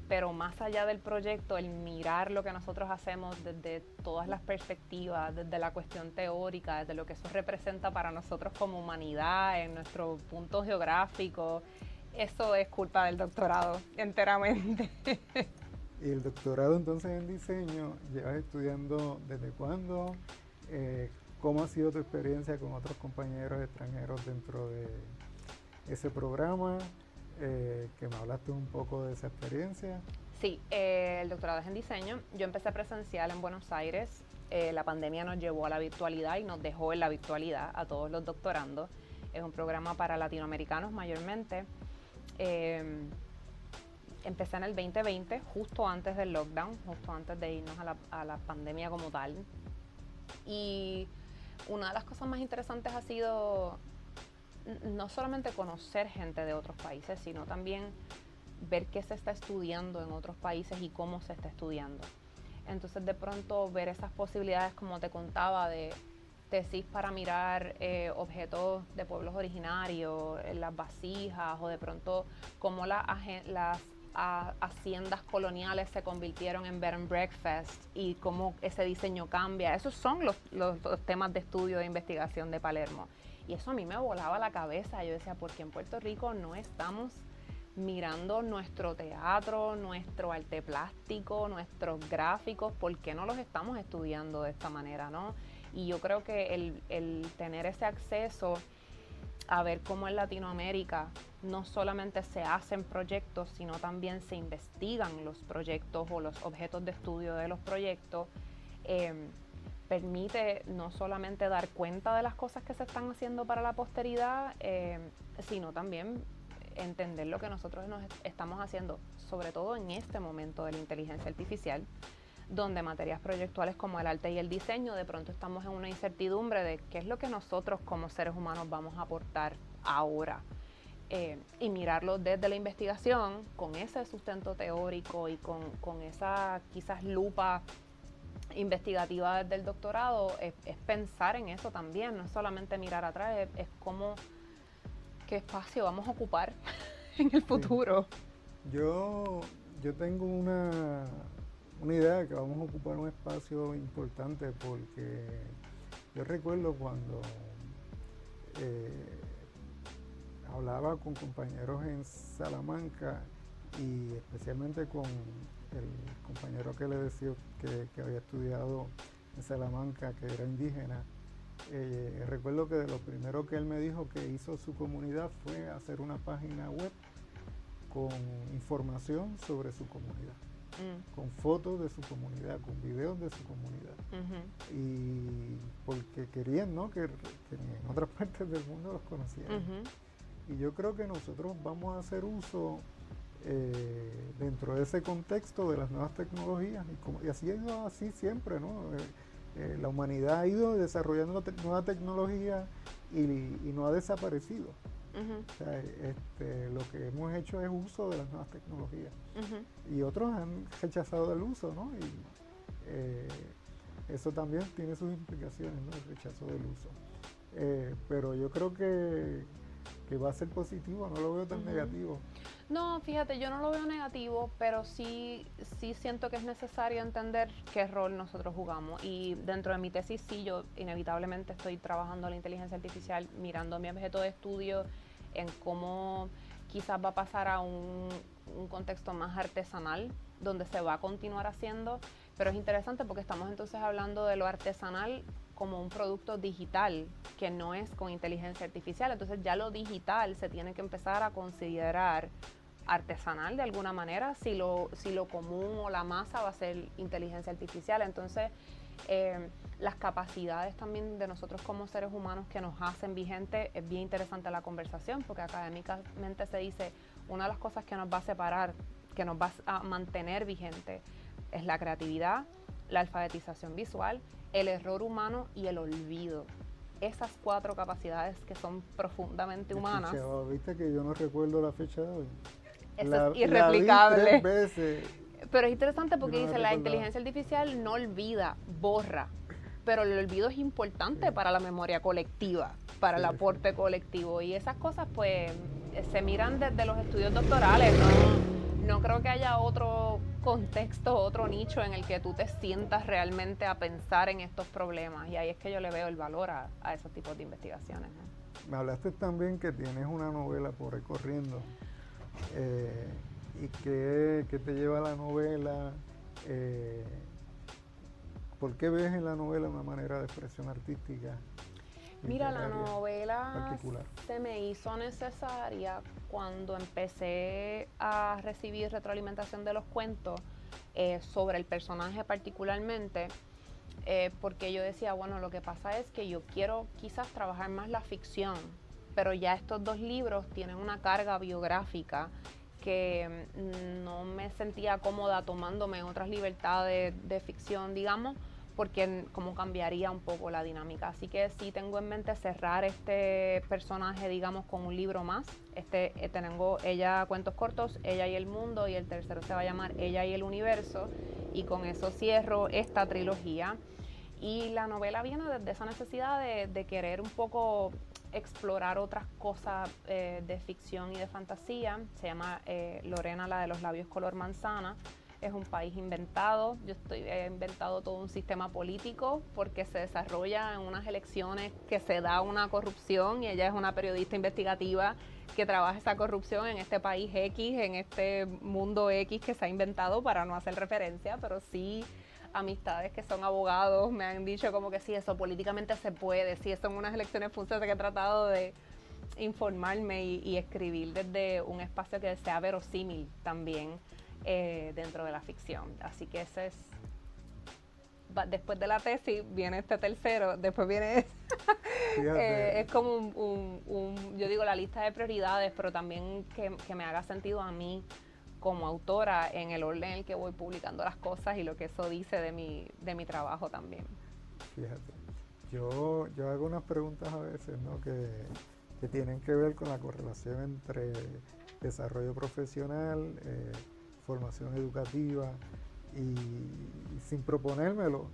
Pero más allá del proyecto, el mirar lo que nosotros hacemos desde todas las perspectivas, desde la cuestión teórica, desde lo que eso representa para nosotros como humanidad, en nuestro punto geográfico, eso es culpa del doctorado, enteramente. Y el doctorado entonces en diseño, ¿llevas estudiando desde cuándo? ¿Cómo ha sido tu experiencia con otros compañeros extranjeros dentro de ese programa? Que me hablaste un poco de esa experiencia. Sí, el doctorado es en diseño. Yo empecé presencial en Buenos Aires. La pandemia nos llevó a la virtualidad y nos dejó en la virtualidad a todos los doctorandos. Es un programa para latinoamericanos mayormente. Empecé en el 2020, justo antes del lockdown, justo antes de irnos a la pandemia como tal. Y una de las cosas más interesantes ha sido no solamente conocer gente de otros países, sino también ver qué se está estudiando en otros países y cómo se está estudiando. Entonces de pronto ver esas posibilidades, como te contaba, de tesis para mirar objetos de pueblos originarios, las vasijas, o de pronto cómo las haciendas coloniales se convirtieron en bed and breakfast y cómo ese diseño cambia. Esos son los temas de estudio de investigación de Palermo. Y eso a mí me volaba la cabeza. Yo decía, ¿por qué en Puerto Rico no estamos mirando nuestro teatro, nuestro arte plástico, nuestros gráficos? ¿Por qué no los estamos estudiando de esta manera, no? Y yo creo que el tener ese acceso a ver cómo en Latinoamérica no solamente se hacen proyectos, sino también se investigan los proyectos o los objetos de estudio de los proyectos, permite no solamente dar cuenta de las cosas que se están haciendo para la posteridad, sino también entender lo que nosotros nos estamos haciendo, sobre todo en este momento de la inteligencia artificial, donde materias proyectuales como el arte y el diseño, de pronto estamos en una incertidumbre de qué es lo que nosotros como seres humanos vamos a aportar ahora. Y mirarlo desde la investigación, con ese sustento teórico y con esa quizás lupa investigativa desde el doctorado, es pensar en eso también, no es solamente mirar atrás, es cómo, qué espacio vamos a ocupar en el futuro. Sí. Yo tengo una idea de que vamos a ocupar un espacio importante, porque yo recuerdo cuando hablaba con compañeros en Salamanca, y especialmente con el compañero que le decía que había estudiado en Salamanca, que era indígena. Recuerdo que de lo primero que él me dijo que hizo su comunidad fue hacer una página web con información sobre su comunidad, con fotos de su comunidad, con videos de su comunidad. Y porque querían, ¿no?, que en otras partes del mundo los conocieran. Y yo creo que nosotros vamos a hacer uso dentro de ese contexto de las nuevas tecnologías, y así ha ido así siempre, ¿no? La humanidad ha ido desarrollando nueva tecnología y no ha desaparecido. O sea, lo que hemos hecho es uso de las nuevas tecnologías, y otros han rechazado el uso, ¿no? Y eso también tiene sus implicaciones, ¿no?, el rechazo del uso. Pero yo creo que que va a ser positivo, no lo veo tan negativo. No, fíjate, yo no lo veo negativo, pero sí siento que es necesario entender qué rol nosotros jugamos. Y dentro de mi tesis sí, yo inevitablemente estoy trabajando la inteligencia artificial, mirando mi objeto de estudio en cómo quizás va a pasar a un contexto más artesanal, donde se va a continuar haciendo, pero es interesante porque estamos entonces hablando de lo artesanal como un producto digital, que no es con inteligencia artificial. Entonces ya lo digital se tiene que empezar a considerar artesanal de alguna manera, si lo común o la masa va a ser inteligencia artificial. Entonces las capacidades también de nosotros como seres humanos que nos hacen vigentes, es bien interesante la conversación, porque académicamente se dice, una de las cosas que nos va a separar, que nos va a mantener vigente, es la creatividad, la alfabetización visual, el error humano y el olvido. Esas 4 capacidades que son profundamente humanas. Viste que yo no recuerdo la fecha de hoy. Eso es irreplicable. La vi 3 veces. Pero es interesante porque no dice, la inteligencia artificial no olvida, borra. Pero el olvido es importante para la memoria colectiva, para el aporte colectivo. Y esas cosas pues se miran desde los estudios doctorales, no creo que haya otro contexto, otro nicho en el que tú te sientas realmente a pensar en estos problemas, y ahí es que yo le veo el valor a esos tipos de investigaciones, ¿no? Me hablaste también que tienes una novela por ahí corriendo, y qué te lleva a la novela, ¿por qué ves en la novela una manera de expresión artística? Mira, la novela particular se me hizo necesaria cuando empecé a recibir retroalimentación de los cuentos sobre el personaje particularmente, porque yo decía, bueno, lo que pasa es que yo quiero quizás trabajar más la ficción, pero ya estos 2 libros tienen una carga biográfica que no me sentía cómoda tomándome otras libertades de ficción, digamos, porque como cambiaría un poco la dinámica. Así que sí tengo en mente cerrar este personaje, digamos, con un libro más. Tengo Ella, cuentos cortos, Ella y el mundo, y el tercero se va a llamar Ella y el universo, y con eso cierro esta trilogía. Y la novela viene desde esa necesidad de querer un poco explorar otras cosas de ficción y de fantasía. Se llama Lorena, la de los labios color manzana. Es un país inventado. He inventado todo un sistema político porque se desarrolla en unas elecciones que se da una corrupción, y ella es una periodista investigativa que trabaja esa corrupción en este país X, en este mundo X que se ha inventado, para no hacer referencia, pero sí amistades que son abogados me han dicho como que sí, eso políticamente se puede, sí, eso en unas elecciones funciona, que he tratado de informarme y escribir desde un espacio que sea verosímil también dentro de la ficción. Así que ese es, después de la tesis viene este tercero, después viene es como yo digo, la lista de prioridades, pero también que me haga sentido a mí como autora en el orden en el que voy publicando las cosas y lo que eso dice de mi trabajo también. Fíjate, yo hago unas preguntas a veces, ¿no? que tienen que ver con la correlación entre desarrollo profesional, formación educativa, y sin proponérmelo,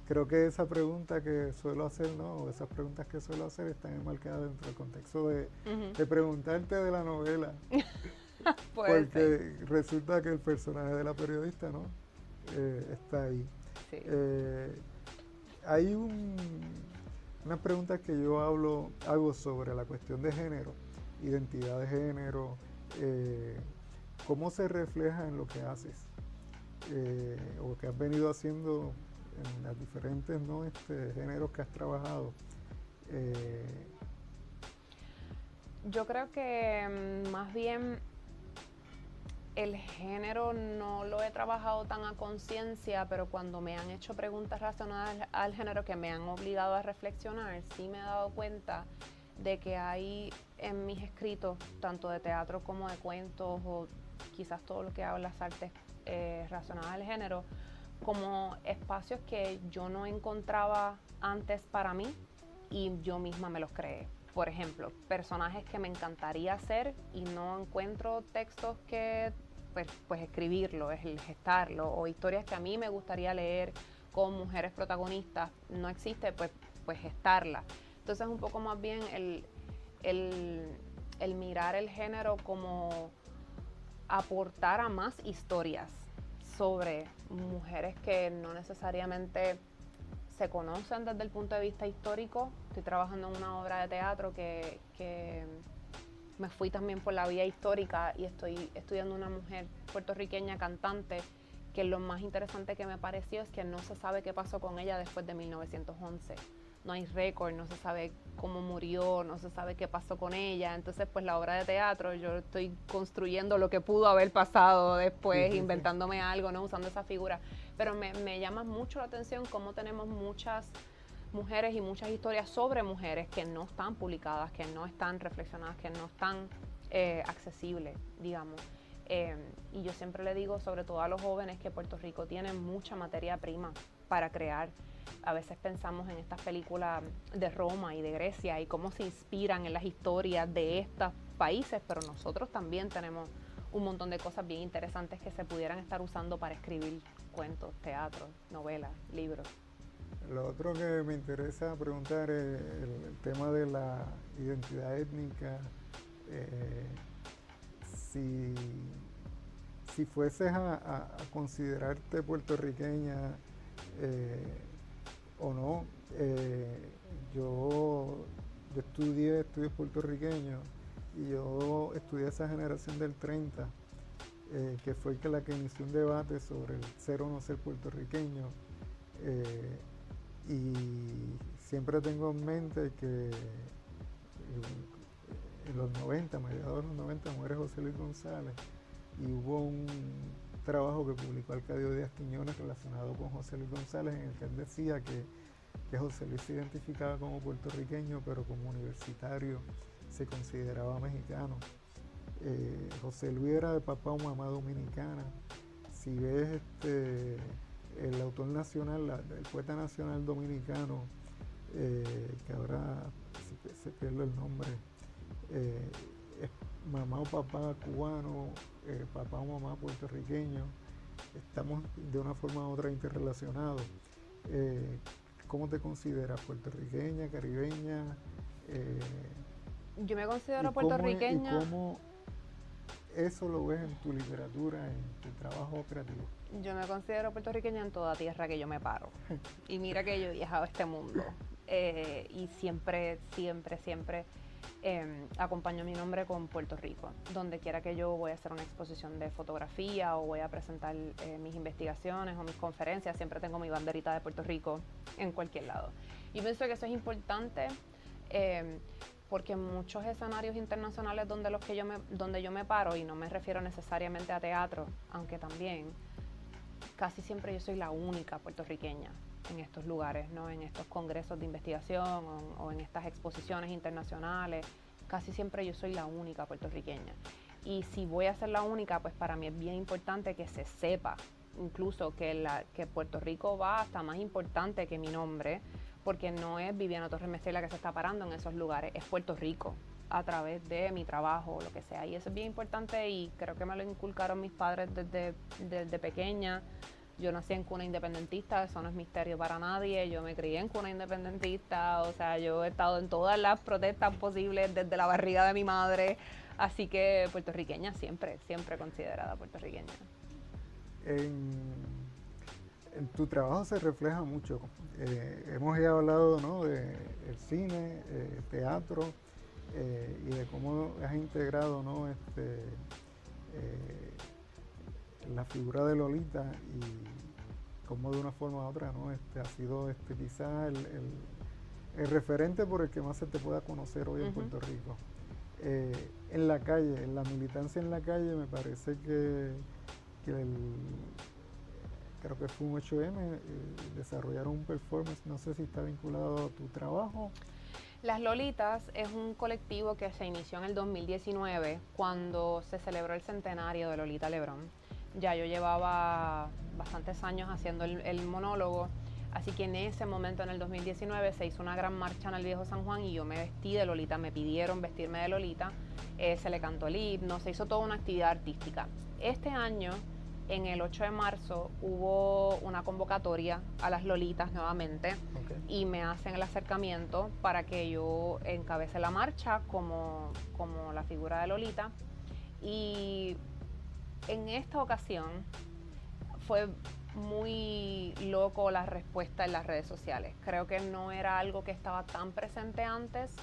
creo que esa pregunta que suelo hacer, ¿no? O esas preguntas que suelo hacer están enmarcadas dentro del contexto de preguntarte de la novela. Porque resulta que el personaje de la periodista, ¿no? Está ahí. Sí. Hay unas preguntas que yo hago sobre la cuestión de género, identidad de género, cómo se refleja en lo que haces, o que has venido haciendo en los diferentes, ¿no? Géneros que has trabajado. Yo creo que más bien el género no lo he trabajado tan a conciencia, pero cuando me han hecho preguntas relacionadas al género que me han obligado a reflexionar, sí me he dado cuenta de que hay en mis escritos, tanto de teatro como de cuentos, o quizás todo lo que hago en las artes relacionadas al género, como espacios que yo no encontraba antes para mí y yo misma me los creé. Por ejemplo, personajes que me encantaría hacer y no encuentro textos que pues escribirlo, es el gestarlo, o historias que a mí me gustaría leer con mujeres protagonistas, no existe, pues gestarla. Entonces un poco más bien el, el mirar el género como aportar a más historias sobre mujeres que no necesariamente se conocen desde el punto de vista histórico. Estoy trabajando en una obra de teatro que me fui también por la vía histórica y estoy estudiando una mujer puertorriqueña cantante, que lo más interesante que me pareció es que no se sabe qué pasó con ella después de 1911. No hay récord, no se sabe cómo murió, no se sabe qué pasó con ella. Entonces, pues la obra de teatro, yo estoy construyendo lo que pudo haber pasado después, inventándome algo, ¿no? Usando esa figura. Pero me llama mucho la atención cómo tenemos muchas mujeres y muchas historias sobre mujeres que no están publicadas, que no están reflexionadas, que no están accesibles, digamos. Y yo siempre le digo, sobre todo a los jóvenes, que Puerto Rico tiene mucha materia prima para crear. A veces pensamos en estas películas de Roma y de Grecia y cómo se inspiran en las historias de estos países, pero nosotros también tenemos un montón de cosas bien interesantes que se pudieran estar usando para escribir cuentos, teatro, novelas, libros. Lo otro que me interesa preguntar es el tema de la identidad étnica. Si, si fueses a considerarte puertorriqueña o no, yo estudié estudios puertorriqueños y yo estudié esa generación del 30, que fue la que inició un debate sobre el ser o no ser puertorriqueño. Y siempre tengo en mente que en los 90, mediados de los 90, muere José Luis González y hubo un trabajo que publicó Arcadio Díaz Quiñones relacionado con José Luis González, en el que él decía que José Luis se identificaba como puertorriqueño, pero como universitario se consideraba mexicano. José Luis era de papá o mamá dominicana. Si ves el autor nacional, el poeta nacional dominicano, que ahora se pierde el nombre, es mamá o papá cubano, papá o mamá puertorriqueño. Estamos de una forma u otra interrelacionados. ¿Cómo te consideras? ¿Puertorriqueña, caribeña? Yo me considero puertorriqueña. ¿Y cómo eso lo ves en tu literatura, en tu trabajo creativo? Yo me considero puertorriqueña en toda tierra que yo me paro. Y mira que yo he viajado a este mundo. Y siempre acompaño mi nombre con Puerto Rico. Donde quiera que yo voy a hacer una exposición de fotografía o voy a presentar mis investigaciones o mis conferencias, siempre tengo mi banderita de Puerto Rico en cualquier lado. Y pienso que eso es importante porque en muchos escenarios internacionales donde yo me paro, y no me refiero necesariamente a teatro, aunque también, casi siempre yo soy la única puertorriqueña en estos lugares, ¿no? En estos congresos de investigación o en estas exposiciones internacionales. Casi siempre yo soy la única puertorriqueña. Y si voy a ser la única, pues para mí es bien importante que se sepa, incluso que Puerto Rico va hasta más importante que mi nombre, porque no es Viviana Torres Mestre la que se está parando en esos lugares, es Puerto Rico, a través de mi trabajo o lo que sea. Y eso es bien importante y creo que me lo inculcaron mis padres desde pequeña. Yo nací en cuna independentista, eso no es misterio para nadie. Yo me crié en cuna independentista, o sea, yo he estado en todas las protestas posibles desde la barriga de mi madre. Así que puertorriqueña siempre considerada puertorriqueña. En tu trabajo se refleja mucho. Hemos ya hablado, ¿no?, de el cine, teatro, y de cómo has integrado, ¿no?, la figura de Lolita y cómo de una forma u otra, ¿no?, ha sido quizás el referente por el que más se te pueda conocer hoy en Puerto Rico. En la calle, en la militancia en la calle, me parece que creo que fue un 8M, desarrollaron un performance, no sé si está vinculado a tu trabajo. Las Lolitas es un colectivo que se inició en el 2019 cuando se celebró el centenario de Lolita Lebrón. Ya yo llevaba bastantes años haciendo el monólogo, así que en ese momento, en el 2019, se hizo una gran marcha en el Viejo San Juan y yo me vestí de Lolita, me pidieron vestirme de Lolita, se le cantó el himno, se hizo toda una actividad artística. Este año en el 8 de marzo hubo una convocatoria a las Lolitas nuevamente y me hacen el acercamiento para que yo encabece la marcha como la figura de Lolita. Y en esta ocasión fue muy loco la respuesta en las redes sociales. Creo que no era algo que estaba tan presente antes,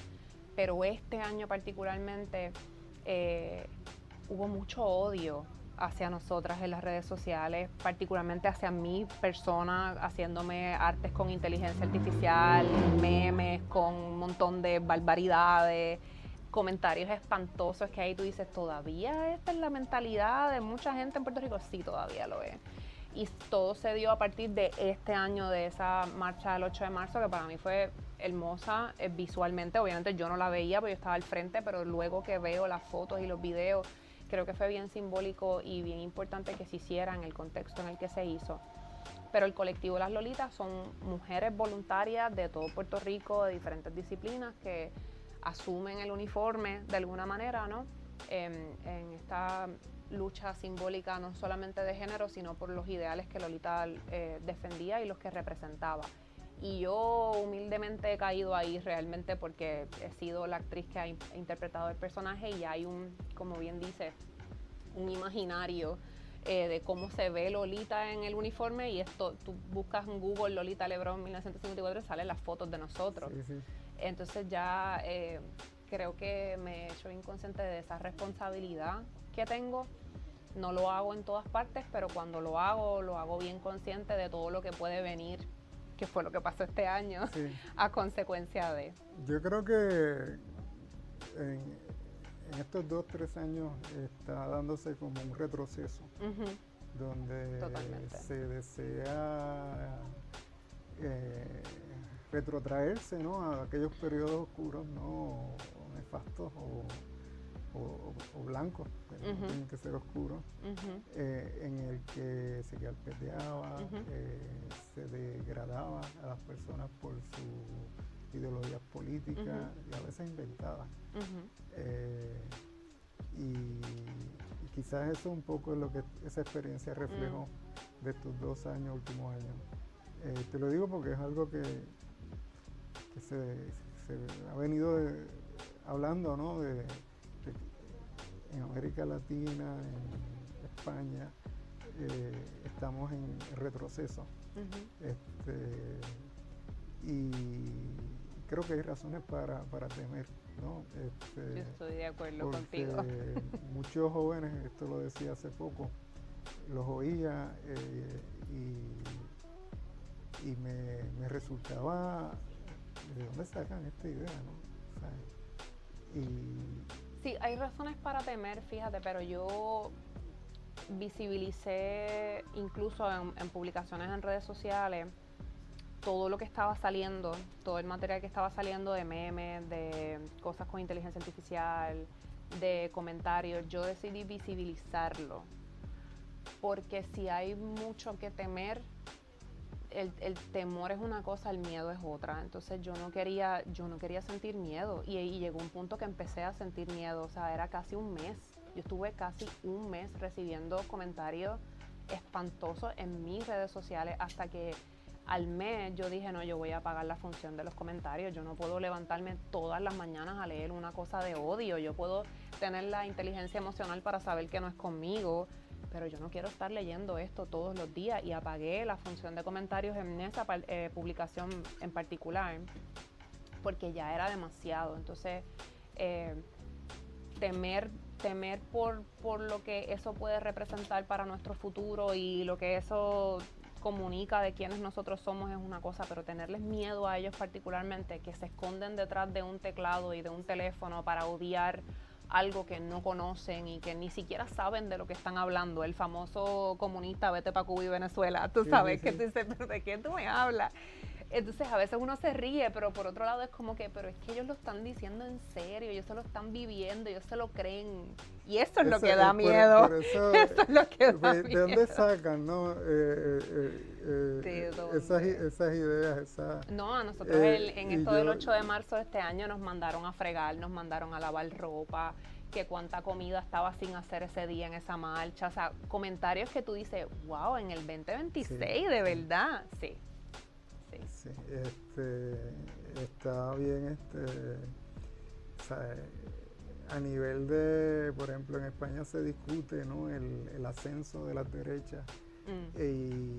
pero este año particularmente hubo mucho odio hacia nosotras en las redes sociales, particularmente hacia mi persona, haciéndome artes con inteligencia artificial, memes con un montón de barbaridades, comentarios espantosos que ahí tú dices, ¿todavía esta es la mentalidad de mucha gente en Puerto Rico? Sí, todavía lo es. Y todo se dio a partir de este año, de esa marcha del 8 de marzo, que para mí fue hermosa visualmente. Obviamente yo no la veía porque yo estaba al frente, pero luego que veo las fotos y los videos, creo que fue bien simbólico y bien importante que se hiciera en el contexto en el que se hizo. Pero el colectivo Las Lolitas son mujeres voluntarias de todo Puerto Rico, de diferentes disciplinas, que asumen el uniforme de alguna manera, ¿no? En esta lucha simbólica no solamente de género, sino por los ideales que Lolita defendía y los que representaba. Y yo humildemente he caído ahí realmente porque he sido la actriz que ha interpretado el personaje y hay como bien dice, un imaginario de cómo se ve Lolita en el uniforme, y esto, tú buscas en Google Lolita Lebrón 1954 y salen las fotos de nosotros. Sí. Entonces ya creo que me he hecho inconsciente de esa responsabilidad que tengo. No lo hago en todas partes, pero cuando lo hago bien consciente de todo lo que puede venir, que fue lo que pasó este año, a consecuencia de. Yo creo que en estos 2-3 años está dándose como un retroceso, donde Totalmente. se desea retrotraerse, ¿no?, a aquellos periodos oscuros, ¿no?, o nefastos o blancos, que no tienen que ser oscuros, en el que se calpeteaba, se degradaba a las personas por sus ideologías políticas y a veces inventadas. Y quizás eso un poco es lo que esa experiencia reflejó de estos 2 años, últimos años. Te lo digo porque es algo que se ha venido hablando, ¿no?, en América Latina, en España, estamos en retroceso. Y creo que hay razones para temer, ¿no? Yo estoy de acuerdo contigo. Muchos jóvenes, esto lo decía hace poco, los oía y me resultaba, ¿de dónde sacan esta idea, no? O sea, sí, hay razones para temer, fíjate, pero yo visibilicé incluso en publicaciones en redes sociales todo lo que estaba saliendo, todo el material que estaba saliendo de memes, de cosas con inteligencia artificial, de comentarios. Yo decidí visibilizarlo, porque si hay mucho que temer, el temor es una cosa, el miedo es otra. Entonces yo no quería sentir miedo y llegó un punto que empecé a sentir miedo. O sea, era casi un mes. Yo estuve casi un mes recibiendo comentarios espantosos en mis redes sociales, hasta que al mes yo dije, no, yo voy a apagar la función de los comentarios. Yo no puedo levantarme todas las mañanas a leer una cosa de odio. Yo puedo tener la inteligencia emocional para saber que no es conmigo, pero yo no quiero estar leyendo esto todos los días, y apagué la función de comentarios en esa publicación en particular, porque ya era demasiado. Entonces, temer por lo que eso puede representar para nuestro futuro y lo que eso comunica de quiénes nosotros somos es una cosa, pero tenerles miedo a ellos particularmente, que se esconden detrás de un teclado y de un teléfono para odiar algo que no conocen y que ni siquiera saben de lo que están hablando, el famoso comunista, vete pa' Cuba y Venezuela, tú sabes, que tú dices, pero ¿de qué tú me hablas? Entonces a veces uno se ríe, pero por otro lado es como que, pero es que ellos lo están diciendo en serio, ellos se lo están viviendo, ellos se lo creen, y eso es lo que da miedo. Por eso, eso es lo que da ¿de miedo? dónde sacan, no? Esas ideas, No, a nosotros en esto del 8 de marzo de este año nos mandaron a fregar, nos mandaron a lavar ropa, que cuánta comida estaba sin hacer ese día en esa marcha, o sea, comentarios que tú dices, wow, en el 2026, Sí, de verdad, sí. Sí, está bien, o sea, a nivel de, por ejemplo, en España se discute, ¿no?, el ascenso de las derechas y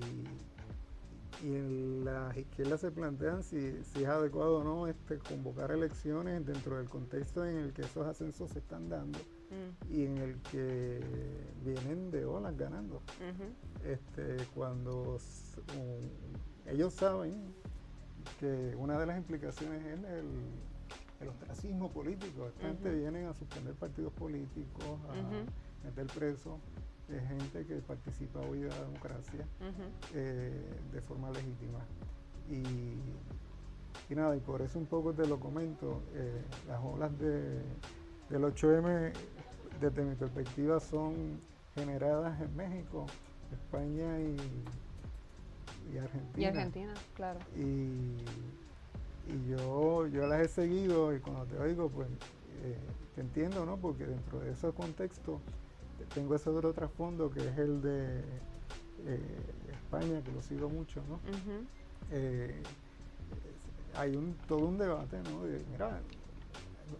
en las izquierdas se plantean si es adecuado o no convocar elecciones dentro del contexto en el que esos ascensos se están dando y en el que vienen de olas ganando. Cuando ellos saben que una de las implicaciones es el ostracismo político. Esta gente viene a suspender partidos políticos, a meter presos gente que participa hoy de la democracia de forma legítima. Y nada, y por eso un poco te lo comento, las olas del 8M, desde mi perspectiva, son generadas en México, España y Argentina. Y Argentina, claro. Y yo las he seguido y cuando te oigo, pues te entiendo, ¿no? Porque dentro de ese contexto tengo ese otro trasfondo que es el de España, que lo sigo mucho, ¿no? Hay todo un debate, ¿no? De, mira,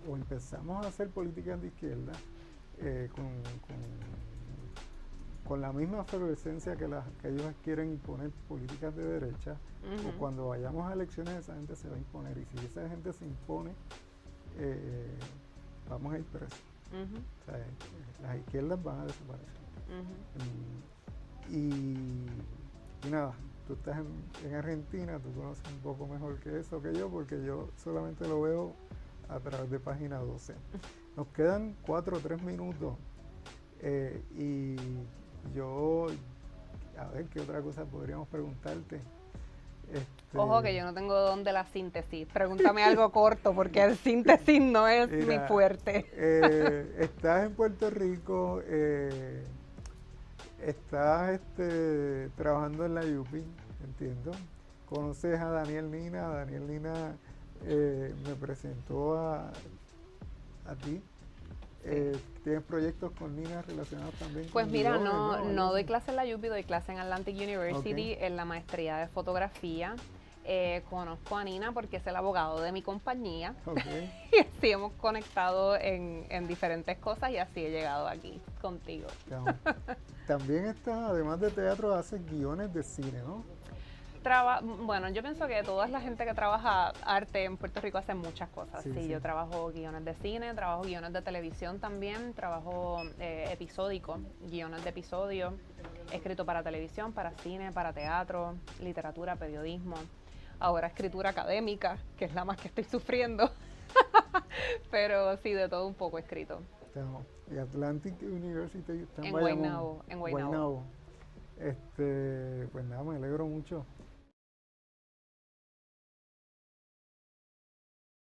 o empezamos a hacer políticas de izquierda con la misma efervescencia que ellos quieren imponer políticas de derecha, o cuando vayamos a elecciones esa gente se va a imponer, y si esa gente se impone, vamos a ir presos. O sea, las izquierdas van a desaparecer. Y nada, tú estás en Argentina, tú conoces un poco mejor que eso que yo, porque yo solamente lo veo a través de página 12. Nos quedan 4 o 3 minutos y yo, a ver qué otra cosa podríamos preguntarte. Ojo que yo no tengo don de la síntesis, pregúntame algo corto porque el síntesis no es mi fuerte. Estás en Puerto Rico, estás trabajando en la UPI, entiendo. Conoces a Daniel Lina me presentó a ti. ¿Tienes proyectos con Nina relacionados también pues con mira, guiones, no doy clase en la UPI, doy clase en Atlantic University en la maestría de fotografía. Conozco a Nina porque es el abogado de mi compañía y así hemos conectado en diferentes cosas y así he llegado aquí contigo. También estás, además de teatro, haces guiones de cine, ¿no? Bueno, yo pienso que toda la gente que trabaja arte en Puerto Rico hace muchas cosas. Sí, yo trabajo guiones de cine, trabajo guiones de televisión también, trabajo episódico, guiones de episodio, escrito para televisión, para cine, para teatro, literatura, periodismo. Ahora escritura académica, que es la más que estoy sufriendo. Pero sí, de todo un poco escrito. Y Atlantic University está en Guaynabo. Pues nada, me alegro mucho.